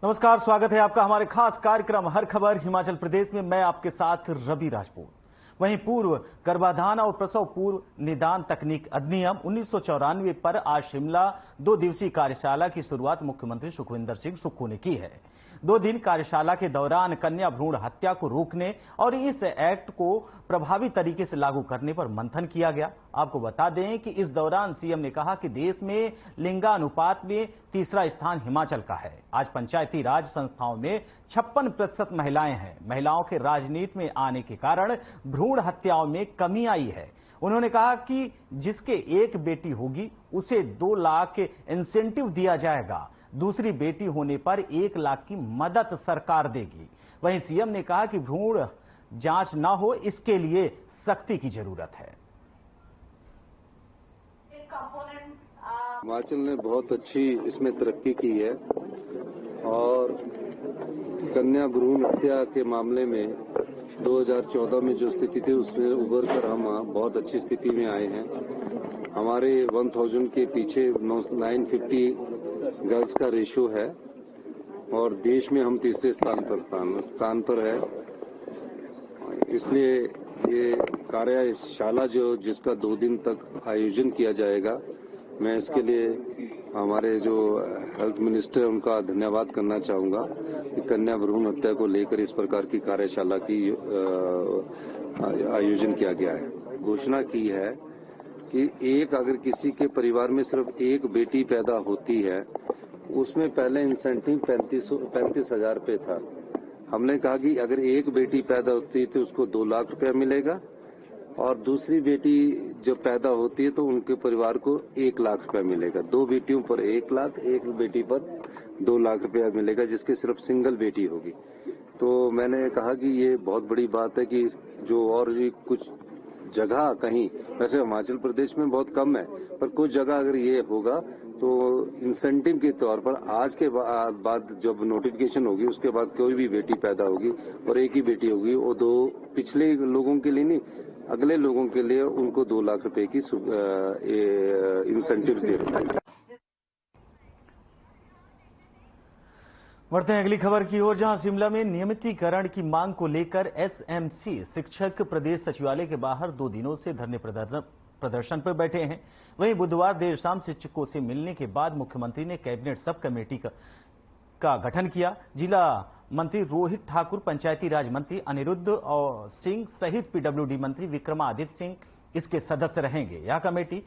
नमस्कार, स्वागत है आपका हमारे खास कार्यक्रम हर खबर हिमाचल प्रदेश में। मैं आपके साथ रवि राजपूत। वहीं पूर्व गर्भाधान और प्रसव पूर्व निदान तकनीक अधिनियम 1994 पर आज शिमला 2 दिवसीय कार्यशाला की शुरुआत मुख्यमंत्री सुखविंदर सिंह सुक्खू ने की है। 2 दिन कार्यशाला के दौरान कन्या भ्रूण हत्या को रोकने और इस एक्ट को प्रभावी तरीके से लागू करने पर मंथन किया गया। आपको बता दें कि इस दौरान सीएम ने कहा कि देश में लिंगानुपात में तीसरा स्थान हिमाचल का है। आज पंचायती राज संस्थाओं में 56% महिलाएं हैं। महिलाओं के राजनीति में आने के कारण भ्रूण हत्याओं में कमी आई है। उन्होंने कहा कि जिसके एक बेटी होगी उसे 2 लाख इंसेंटिव दिया जाएगा। दूसरी बेटी होने पर 1 लाख की मदद सरकार देगी। वहीं सीएम ने कहा कि भ्रूण जांच न हो, इसके लिए सख्ती की जरूरत है। हिमाचल ने बहुत अच्छी इसमें तरक्की की है और कन्या भ्रूण हत्या के मामले में 2014 में जो स्थिति थी उसमें उभर कर हम बहुत अच्छी स्थिति में आए हैं। हमारे 1000 के पीछे 950 गर्ल्स का रेशो है और देश में हम तीसरे स्थान पर है। इसलिए ये कार्यशाला जिसका 2 दिन तक आयोजन किया जाएगा, मैं इसके लिए हमारे जो हेल्थ मिनिस्टर है उनका धन्यवाद करना चाहूंगा कि कन्या भ्रूण हत्या को लेकर इस प्रकार की कार्यशाला की आयोजन किया गया है। घोषणा की है कि अगर किसी के परिवार में सिर्फ एक बेटी पैदा होती है, उसमें पहले इंसेंटिव 35,000 रुपये था। हमने कहा कि अगर एक बेटी पैदा होती है तो उसको 2 लाख रुपया मिलेगा और दूसरी बेटी जब पैदा होती है तो उनके परिवार को 1 लाख रुपया मिलेगा। 2 बेटियों पर 1 लाख, 1 बेटी पर 2 लाख रुपया मिलेगा, जिसकी सिर्फ सिंगल बेटी होगी। तो मैंने कहा कि ये बहुत बड़ी बात है कि जो और भी कुछ जगह कहीं, वैसे हिमाचल प्रदेश में बहुत कम है, पर कुछ जगह अगर ये होगा तो इंसेंटिव के तौर पर आज के बाद जब नोटिफिकेशन होगी उसके बाद कोई भी बेटी पैदा होगी और एक ही बेटी होगी, वो 2 पिछले लोगों के लिए नहीं, अगले लोगों के लिए उनको 2 लाख रुपए की इंसेंटिव दे रहा है। बढ़ते हैं अगली खबर की ओर, जहां शिमला में नियमितीकरण की मांग को लेकर एसएमसी शिक्षक प्रदेश सचिवालय के बाहर 2 दिनों से धरने प्रदर्शन पर बैठे हैं। वहीं बुधवार देर शाम शिक्षकों से मिलने के बाद मुख्यमंत्री ने कैबिनेट सब कमेटी का गठन किया। जिला मंत्री रोहित ठाकुर, पंचायती राज मंत्री अनिरुद्ध और सिंह सहित पीडब्ल्यूडी मंत्री विक्रमादित्य सिंह इसके सदस्य रहेंगे। यह कमेटी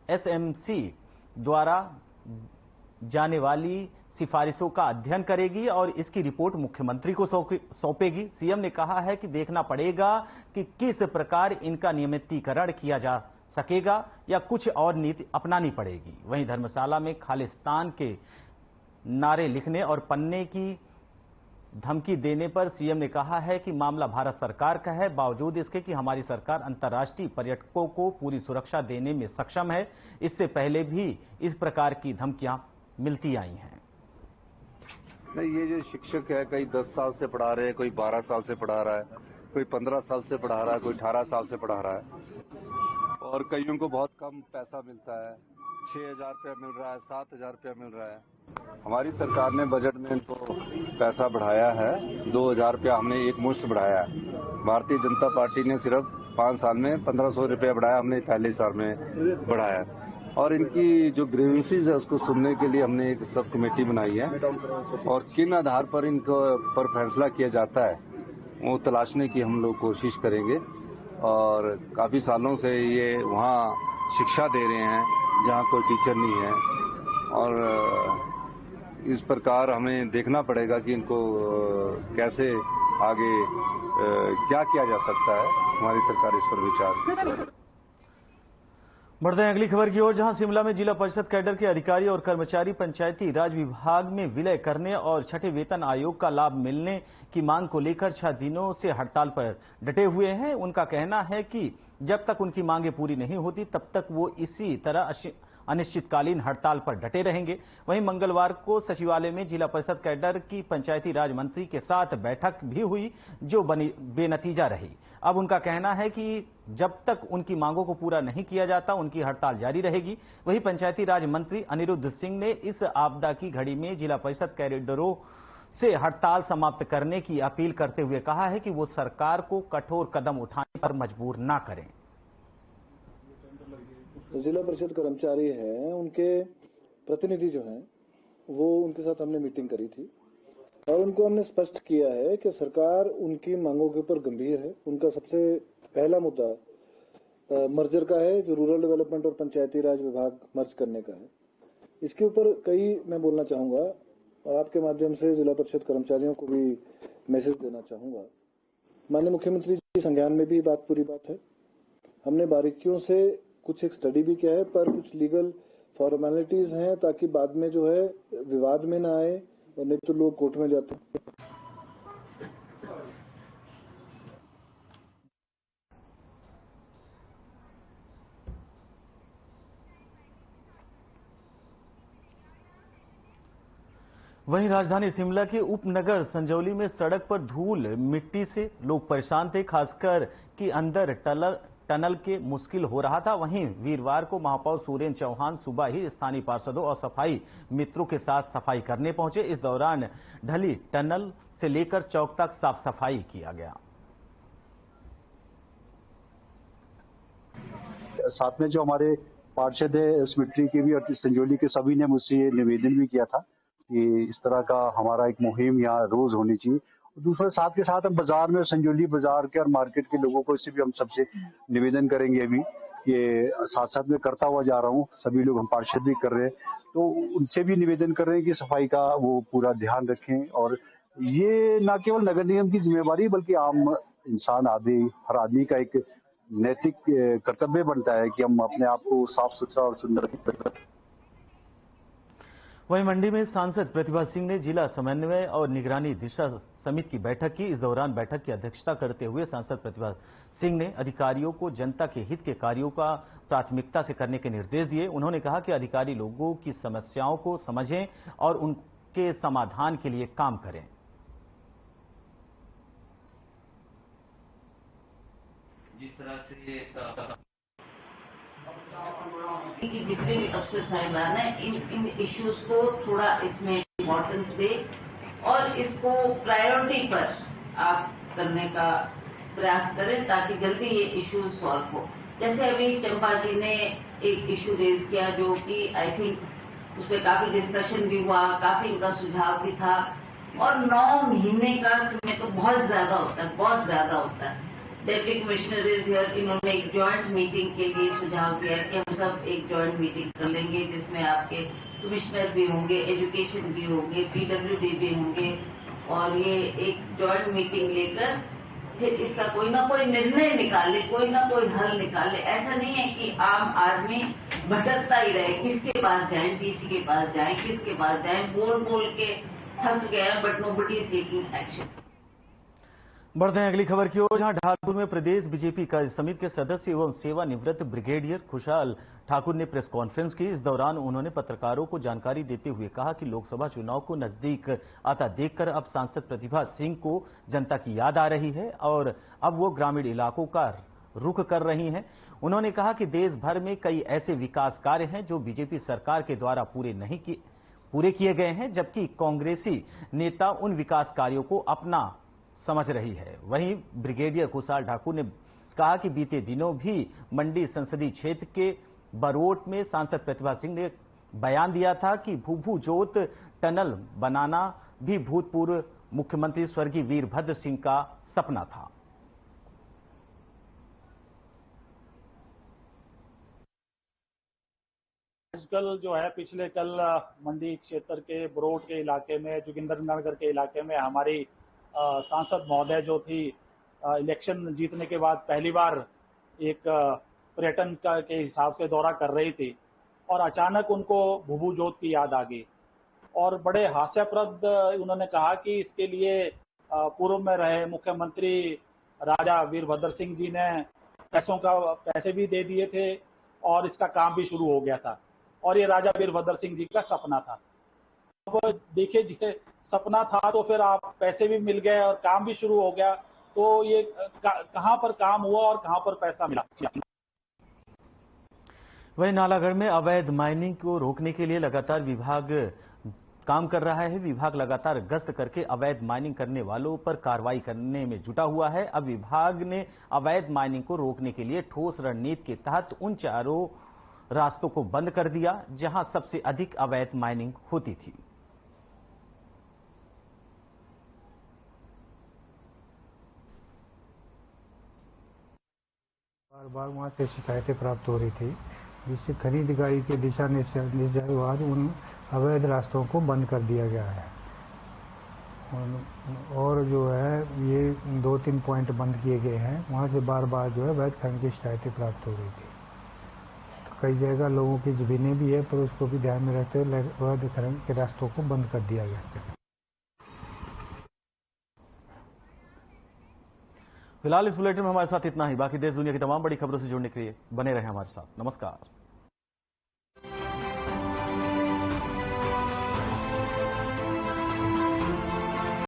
एसएमसी द्वारा जाने वाली सिफारिशों का अध्ययन करेगी और इसकी रिपोर्ट मुख्यमंत्री को सौंपेगी। सीएम ने कहा है कि देखना पड़ेगा कि किस प्रकार इनका नियमितीकरण किया जा सकेगा या कुछ और नीति अपनानी पड़ेगी। वहीं धर्मशाला में खालिस्तान के नारे लिखने और पन्ने की धमकी देने पर सीएम ने कहा है कि मामला भारत सरकार का है, बावजूद इसके कि हमारी सरकार अंतर्राष्ट्रीय पर्यटकों को पूरी सुरक्षा देने में सक्षम है। इससे पहले भी इस प्रकार की धमकियां मिलती आई हैं। नहीं, ये जो शिक्षक है, कई 10 साल से पढ़ा रहे हैं, कोई 12 साल से पढ़ा रहा है, कोई 15 साल से पढ़ा रहा है, कोई 18 साल से पढ़ा रहा है और कईयों को बहुत कम पैसा मिलता है। 6,000 रुपया मिल रहा है, 7,000 रुपया मिल रहा है। हमारी सरकार ने बजट में इनको पैसा बढ़ाया है, 2,000 रुपया हमने एक मुश्त बढ़ाया है। भारतीय जनता पार्टी ने सिर्फ 5 साल में 1,500 रुपया बढ़ाया, हमने पहले साल में बढ़ाया है। और इनकी जो ग्रीवेंसीज है उसको सुनने के लिए हमने एक सब कमेटी बनाई है और किन आधार पर इनको पर फैसला किया जाता है वो तलाशने की हम लोग कोशिश करेंगे। और काफी सालों से ये वहाँ शिक्षा दे रहे हैं जहाँ कोई टीचर नहीं है और इस प्रकार हमें देखना पड़ेगा कि इनको कैसे आगे क्या किया जा सकता है। हमारी सरकार इस पर विचार। बढ़ते हैं अगली खबर की ओर, जहां शिमला में जिला परिषद कैडर के अधिकारी और कर्मचारी पंचायती राज विभाग में विलय करने और 6ठे वेतन आयोग का लाभ मिलने की मांग को लेकर 6 दिनों से हड़ताल पर डटे हुए हैं। उनका कहना है कि जब तक उनकी मांगें पूरी नहीं होती तब तक वो इसी तरह अनिश्चितकालीन हड़ताल पर डटे रहेंगे। वहीं मंगलवार को सचिवालय में जिला परिषद कैडर की पंचायती राज मंत्री के साथ बैठक भी हुई जो बेनतीजा रही। अब उनका कहना है कि जब तक उनकी मांगों को पूरा नहीं किया जाता उनकी हड़ताल जारी रहेगी। वहीं पंचायती राज मंत्री अनिरुद्ध सिंह ने इस आपदा की घड़ी में जिला परिषद कैडरों से हड़ताल समाप्त करने की अपील करते हुए कहा है कि वो सरकार को कठोर कदम उठाने पर मजबूर ना करें। जिला परिषद कर्मचारी हैं, उनके प्रतिनिधि जो हैं वो उनके साथ हमने मीटिंग करी थी और उनको हमने स्पष्ट किया है कि सरकार उनकी मांगों के ऊपर गंभीर है। उनका सबसे पहला मुद्दा मर्जर का है, जो रूरल डेवलपमेंट और पंचायती राज विभाग मर्ज करने का है। इसके ऊपर कई मैं बोलना चाहूंगा और आपके माध्यम से जिला परिषद कर्मचारियों को भी मैसेज देना चाहूंगा। माननीय मुख्यमंत्री जी संज्ञान में भी पूरी बात है। हमने बारीकियों से कुछ एक स्टडी भी किया है, पर कुछ लीगल फॉर्मेलिटीज हैं ताकि बाद में जो है विवाद में ना आए और नहीं तो लोग कोर्ट में जाते हैं। वहीं राजधानी शिमला के उपनगर संजौली में सड़क पर धूल मिट्टी से लोग परेशान थे, खासकर कि अंदर टनल के मुश्किल हो रहा था। वहीं वीरवार को महापौर सुरेंद्र चौहान सुबह ही स्थानीय पार्षदों और सफाई मित्रों के साथ सफाई करने पहुंचे। इस दौरान ढली टनल से लेकर चौक तक साफ सफाई किया गया। साथ में जो हमारे पार्षद है स्मिट्री के भी और संजौली के सभी ने मुझसे ये निवेदन भी किया था कि इस तरह का हमारा एक मुहिम यहाँ रोज होनी चाहिए। दूसरे साथ के साथ हम बाजार में संजौली बाजार के और मार्केट के लोगों को इससे भी हम सबसे निवेदन करेंगे। अभी ये साथ साथ में करता हुआ जा रहा हूँ, सभी लोग हम पार्षद भी कर रहे हैं, तो उनसे भी निवेदन कर रहे हैं कि सफाई का वो पूरा ध्यान रखें। और ये न केवल नगर निगम की जिम्मेवारी बल्कि आम इंसान हर आदमी का एक नैतिक कर्तव्य बनता है कि हम अपने आप को साफ सुथरा और सुंदर रखें। वहीं मंडी में सांसद प्रतिभा सिंह ने जिला समन्वय और निगरानी दिशा समिति की बैठक की। इस दौरान बैठक की अध्यक्षता करते हुए सांसद प्रतिभा सिंह ने अधिकारियों को जनता के हित के कार्यों का प्राथमिकता से करने के निर्देश दिए। उन्होंने कहा कि अधिकारी लोगों की समस्याओं को समझें और उनके समाधान के लिए काम करें। जिस तरह से कि जितने भी अफसर साहिबान हैं इन इश्यूज को थोड़ा इसमें इम्पोर्टेंस दे और इसको प्रायोरिटी पर आप करने का प्रयास करें ताकि जल्दी ये इश्यूज सॉल्व हो। जैसे अभी चंपा जी ने एक इश्यू रेज किया जो कि आई थिंक उस पर काफी डिस्कशन भी हुआ, काफी उनका सुझाव भी था और 9 महीने का समय तो बहुत ज्यादा होता है, बहुत ज्यादा होता है। डिप्टी कमिश्नर इज हियर, इन्होंने एक जॉइंट मीटिंग के लिए सुझाव दिया कि हम सब एक जॉइंट मीटिंग कर लेंगे जिसमें आपके कमिश्नर भी होंगे, एजुकेशन भी होंगे, पीडब्ल्यूडी भी होंगे और ये एक जॉइंट मीटिंग लेकर फिर इसका कोई ना कोई निर्णय निकाले, कोई ना कोई हल निकाले। ऐसा नहीं है कि आम आदमी भटकता ही रहे, किसके पास जाएं, डीसी के पास जाएं, किसके पास जाएं, बोल के थक गए but nobody is taking action. बढ़ते हैं अगली खबर की ओर, जहां ढालपुर में प्रदेश बीजेपी कार्य समिति के सदस्य एवं सेवानिवृत्त ब्रिगेडियर खुशहाल ठाकुर ने प्रेस कॉन्फ्रेंस की। इस दौरान उन्होंने पत्रकारों को जानकारी देते हुए कहा कि लोकसभा चुनाव को नजदीक आता देखकर अब सांसद प्रतिभा सिंह को जनता की याद आ रही है और अब वो ग्रामीण इलाकों का रुख कर रही हैं। उन्होंने कहा कि देश भर में कई ऐसे विकास कार्य हैं जो बीजेपी सरकार के द्वारा पूरे किए गए हैं, जबकि कांग्रेसी नेता उन विकास कार्यों को अपना समझ रही है। वहीं ब्रिगेडियर खुशहाल ठाकुर ने कहा कि बीते दिनों भी मंडी संसदीय क्षेत्र के बरोट में सांसद प्रतिभा सिंह ने बयान दिया था कि भूभू जोत टनल बनाना भी भूतपूर्व मुख्यमंत्री स्वर्गीय वीरभद्र सिंह का सपना था। कल जो है पिछले कल मंडी क्षेत्र के बरोट के इलाके में, जोगिंदरनगर के इलाके में हमारी सांसद महोदय जो थी इलेक्शन जीतने के बाद पहली बार एक पर्यटन के हिसाब से दौरा कर रही थी और अचानक उनको भूभू जोत की याद आ गई और बड़े हास्यप्रद उन्होंने कहा कि इसके लिए पूर्व में रहे मुख्यमंत्री राजा वीरभद्र सिंह जी ने पैसे भी दे दिए थे और इसका काम भी शुरू हो गया था और ये राजा वीरभद्र सिंह जी का सपना था। अब देखिए सपना था तो फिर आप पैसे भी मिल गए और काम भी शुरू हो गया, तो ये कहां पर काम हुआ और कहां पर पैसा मिला। वहीं नालागढ़ में अवैध माइनिंग को रोकने के लिए लगातार विभाग काम कर रहा है। विभाग लगातार गश्त करके अवैध माइनिंग करने वालों पर कार्रवाई करने में जुटा हुआ है। अब विभाग ने अवैध माइनिंग को रोकने के लिए ठोस रणनीति के तहत उन चारों रास्तों को बंद कर दिया जहां सबसे अधिक अवैध माइनिंग होती थी। बार बार वहां से शिकायतें प्राप्त हो रही थी, जिससे खरीद अधिकारी के दिशा निर्देश उन अवैध रास्तों को बंद कर दिया गया है। और जो है ये 2-3 पॉइंट बंद किए गए हैं, वहां से बार बार जो है अवैध खनन की शिकायतें प्राप्त हो रही थी। तो कई जगह लोगों की जमीनें भी है, पर उसको भी ध्यान में रखते हुए अवैध खनन के रास्तों को बंद कर दिया गया। फिलहाल इस बुलेटिन में हमारे साथ इतना ही। बाकी देश दुनिया की तमाम बड़ी खबरों से जुड़ने के लिए बने रहें हमारे साथ। नमस्कार।